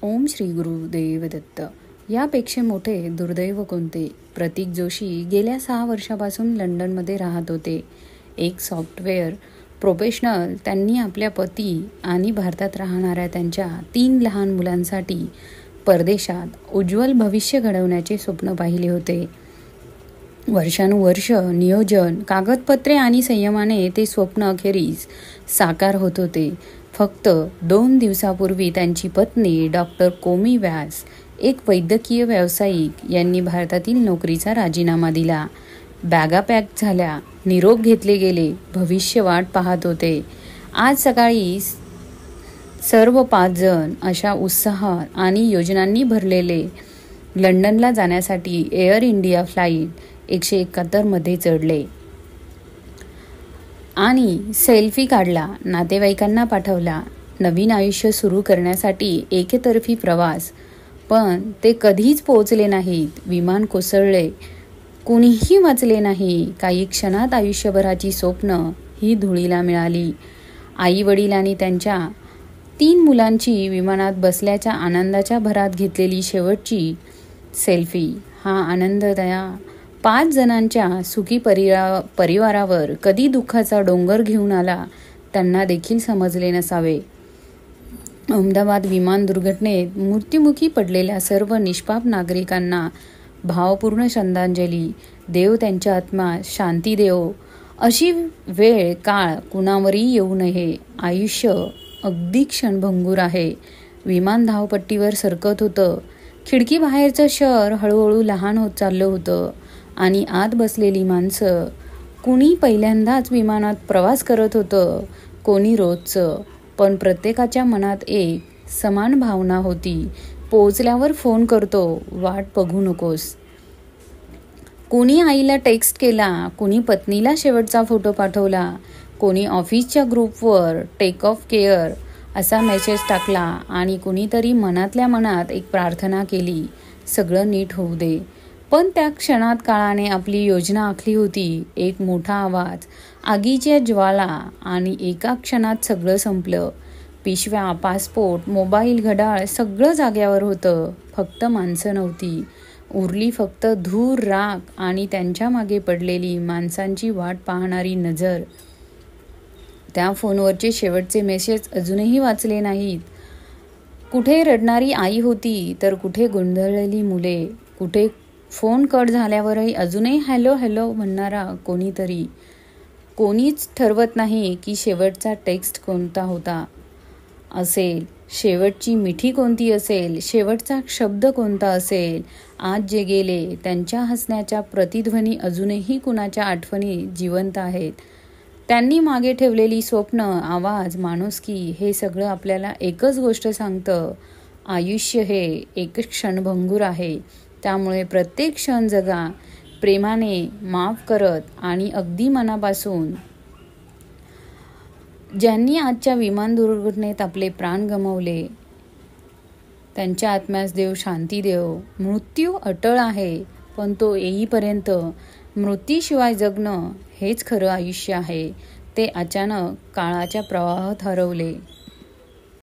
ओम श्री गुरुदेव दत्त. यापेक्षा मोठे दुर्दैव कोणते? प्रतीक जोशी गेल्या 6 वर्षापासून लंडनमध्ये राहत होते. एक सॉफ्टवेअर प्रोफेशनल. त्यांनी आपल्या पती आणि भारतात राहणाऱ्या त्यांच्या 3 लहान मुलांसाठी परदेशात उज्ज्वल भविष्य घडवण्याचे स्वप्न पाहिले होते. वर्षानुवर्ष नियोजन, कागदपत्रे आणि संयमाने ते स्वप्न अखेरीस साकार होत होते. फक्त 2 दिवसापूर्वी त्यांची पत्नी डॉक्टर कोमी व्यास, एक वैद्यकीय व्यावसायिक, यांनी भारतातील नोकरीचा राजीनामा दिला. बॅगा पॅक झाल्या, निरोप घेतले गेले, भविष्य वाट पाहत होते. आज सकाळी सर्व 5 जण अशा उत्साह आणि योजनांनी भरलेले लंडनला जाण्यासाठी एअर इंडिया फ्लाईट 171 मध्ये चढले आणि सेल्फी काढला, नातेवाईकांना पाठवला. नवीन आयुष्य सुरू करण्यासाठी एकतर्फी प्रवास. पण ते कधीच पोहोचले नाहीत. विमान कोसळले, कुणीही वाचले नाही. काही क्षणात आयुष्यभराची स्वप्न ही धुळीला मिळाली. आई वडील आणि त्यांच्या 3 मुलांची विमानात बसल्याच्या आनंदाच्या भरात घेतलेली शेवटची सेल्फी. हा आनंद त्या 5 जणांच्या सुखी परिवारावर कधी दुःखाचा डोंगर घेऊन आला त्यांना देखील समजले नसावे. अहमदाबाद विमान दुर्घटनेत मृत्युमुखी पडलेल्या सर्व निष्पाप नागरिकांना भावपूर्ण श्रद्धांजली. देव त्यांच्या आत्म्यास शांती देवो. अशी वेळ काळ कुणावरही येऊ नये. आयुष्य अगदी क्षणभंगूर आहे. विमान धावपट्टीवर सरकत होतं. खिडकी बाहेरचं शहर हळूहळू लहान होत चाललं होतं आणि आत बसलेली माणसं, कुणी पहिल्यांदाच विमानात प्रवास करत होतं, कोणी रोजचं. पण प्रत्येकाच्या मनात एक समान भावना होती. पोहोचल्यावर फोन करतो, वाट बघू नकोस. कोणी आईला टेक्स्ट केला, कोणी पत्नीला शेवटचा फोटो पाठवला, कोणी ऑफिसच्या ग्रुपवर टेक ऑफ केअर असा मेसेज टाकला आणि कुणीतरी मनातल्या मनात एक प्रार्थना केली, सगळं नीट होऊ दे. पण त्या क्षणात काळाने आपली योजना आखली होती. एक मोठा आवाज, आगीच्या ज्वाला आणि एका क्षणात सगळं संपलं. पिशव्या, पासपोर्ट, मोबाईल, घड्याळ सगळं जाग्यावर होतं. फक्त माणसं नव्हती. उरली फक्त धूर, राख आणि त्यांच्या मागे पडलेली माणसांची वाट पाहणारी नजर. त्या फोनवरचे शेवटचे मेसेज अजूनही वाचले नाहीत. कुठे रडणारी आई होती, तर कुठे गोंधळलेली मुले. कुठे फोन कट झाल्यावरही अजूनही हॅलो हॅलो म्हणणारा कोणीतरी. कोणीच ठरवत नाही की शेवटचा टेक्स्ट कोणता होता असेल, शेवटची मिठी कोणती असेल, शेवटचा शब्द कोणता असेल. आज जे गेले त्यांच्या हसण्याच्या प्रतिध्वनी अजूनही कुणाच्या आठवणी जिवंत आहेत. त्यांनी मागे ठेवलेली स्वप्न, आवाज, माणुसकी, हे सगळं आपल्याला एकच गोष्ट सांगतं, आयुष्य हे एक क्षणभंगूर आहे. त्यामुळे प्रत्येक क्षण जगा, प्रेमाने, माफ करत आणि अगदी मनापासून. ज्यांनी आजच्या विमान दुर्घटनेत आपले प्राण गमावले त्यांच्या आत्म्यास देव शांती देव. मृत्यू अटळ आहे, पण तो येईपर्यंत मृत्यूशिवाय जगणं हेच खरं आयुष्य आहे. ते अचानक काळाच्या प्रवाहात हरवले.